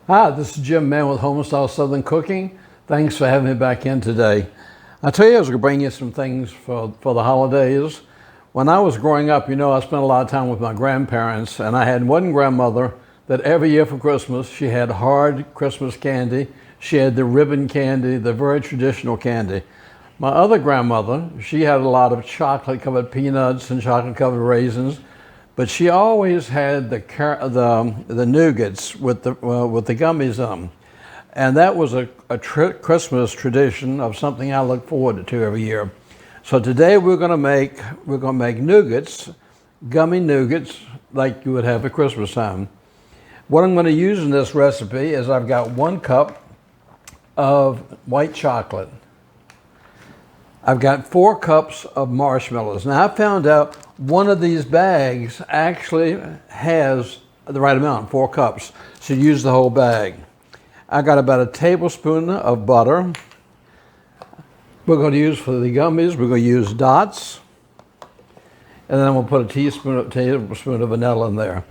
Hi, this is Jim Mann with Homestyle Southern Cooking. Thanks for having me back in today. I tell you, I was going to bring you some things for the holidays. When I was growing up, I spent a lot of time with my grandparents, and I had one grandmother that every year for Christmas, she had hard Christmas candy. She had the ribbon candy, the very traditional candy. My other grandmother, she had a lot of chocolate-covered peanuts and chocolate-covered raisins. But she always had the nougats with the gummies on them. And that was a Christmas tradition of something I look forward to every year. So today we're going to make nougats, gummy nougats, like you would have at Christmas time. What I'm going to use in this recipe is I've got 1 cup of white chocolate. I've got 4 cups of marshmallows. Now I found out one of these bags actually has the right amount, 4 cups. So use the whole bag. I got about a tablespoon of butter. We're going to use for the gummies, we're going to use dots. And then we'll put a tablespoon of vanilla in there.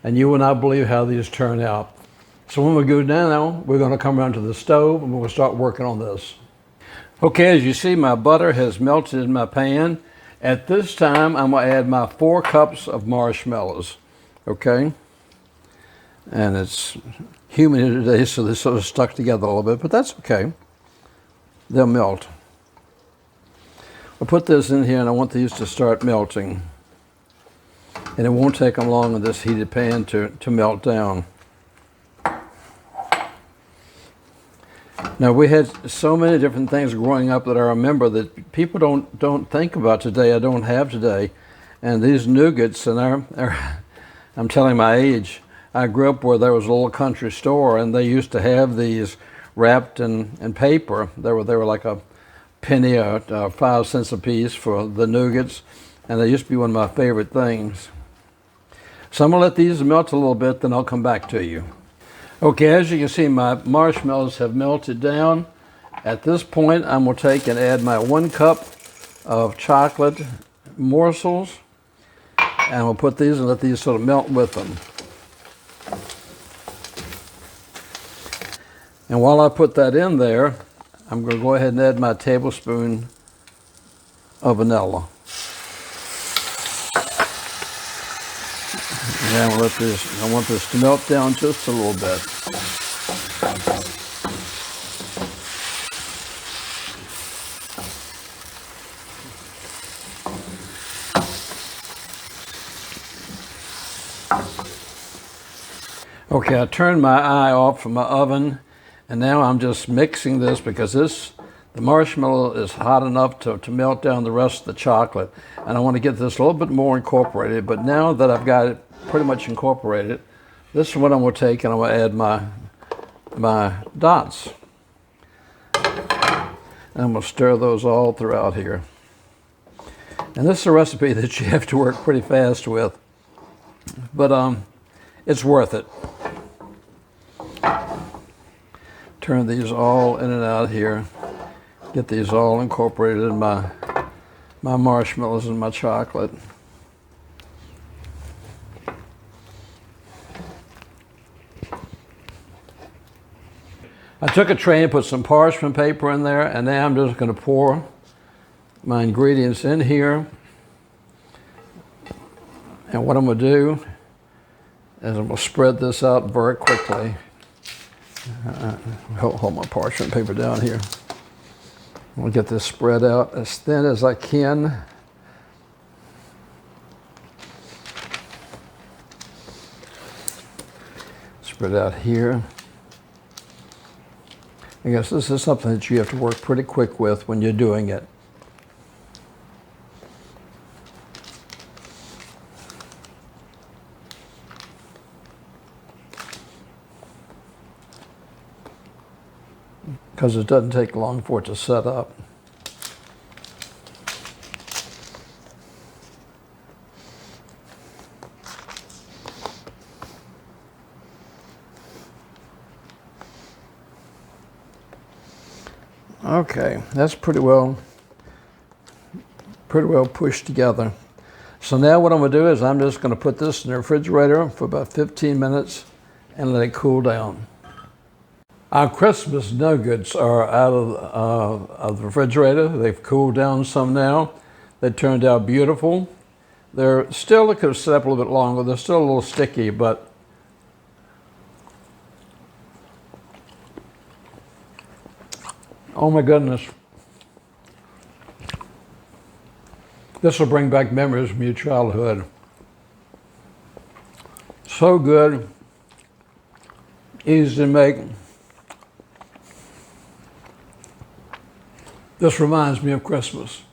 And you will not believe how these turn out. So when we go down, we're going to come around to the stove and we'll start working on this. Okay, as you see, my butter has melted in my pan. At this time, I'm going to add my 4 cups of marshmallows, okay? And it's humid here today, so they're sort of stuck together a little bit, but that's okay. They'll melt. I'll put this in here, and I want these to start melting. And it won't take them long in this heated pan to melt down. Now, we had so many different things growing up that I remember that people don't think about today, I don't have today. And these nougats, and I'm telling my age, I grew up where there was a little country store, and they used to have these wrapped in paper. They were like a penny or 5 cents a piece for the nougats, and they used to be one of my favorite things. So I'm going to let these melt a little bit, then I'll come back to you. Okay, as you can see, my marshmallows have melted down. At this point, I'm going to take and add my 1 cup of chocolate morsels, and we'll put these and let these sort of melt with them. And while I put that in there, I'm going to go ahead and add my tablespoon of vanilla. And I want this to melt down just a little bit. Okay, I turned my eye off from my oven, and now I'm just mixing this because the marshmallow is hot enough to melt down the rest of the chocolate. And I want to get this a little bit more incorporated, but now that I've got it pretty much incorporated, this is what I'm going to take, and I'm going to add my dots. And I'm going to stir those all throughout here. And this is a recipe that you have to work pretty fast with, but it's worth it. Turn these all in and out here. Get these all incorporated in my marshmallows and my chocolate. I took a tray and put some parchment paper in there, and now I'm just going to pour my ingredients in here. And what I'm going to do is I'm going to spread this out very quickly. Hold my parchment paper down here. I'm going to get this spread out as thin as I can. Spread out here. I guess this is something that you have to work pretty quick with when you're doing it. Because it doesn't take long for it to set up. Okay, that's pretty well pushed together. So now what I'm going to do is I'm just going to put this in the refrigerator for about 15 minutes and let it cool down. Our Christmas nuggets are out of the refrigerator. They've cooled down some now. They turned out beautiful. They're still, they could have set up a little bit longer. They're still a little sticky, but oh my goodness. This will bring back memories from your childhood. So good, easy to make. This reminds me of Christmas.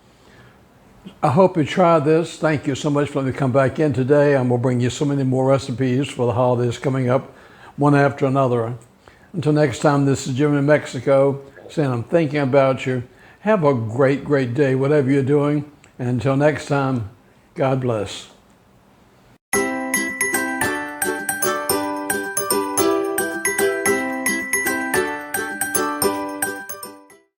I hope you try this. Thank you so much for letting me come back in today. I'm going to bring you so many more recipes for the holidays coming up, one after another. Until next time, this is Jim in Mexico saying I'm thinking about you. Have a great, great day, whatever you're doing. And until next time, God bless.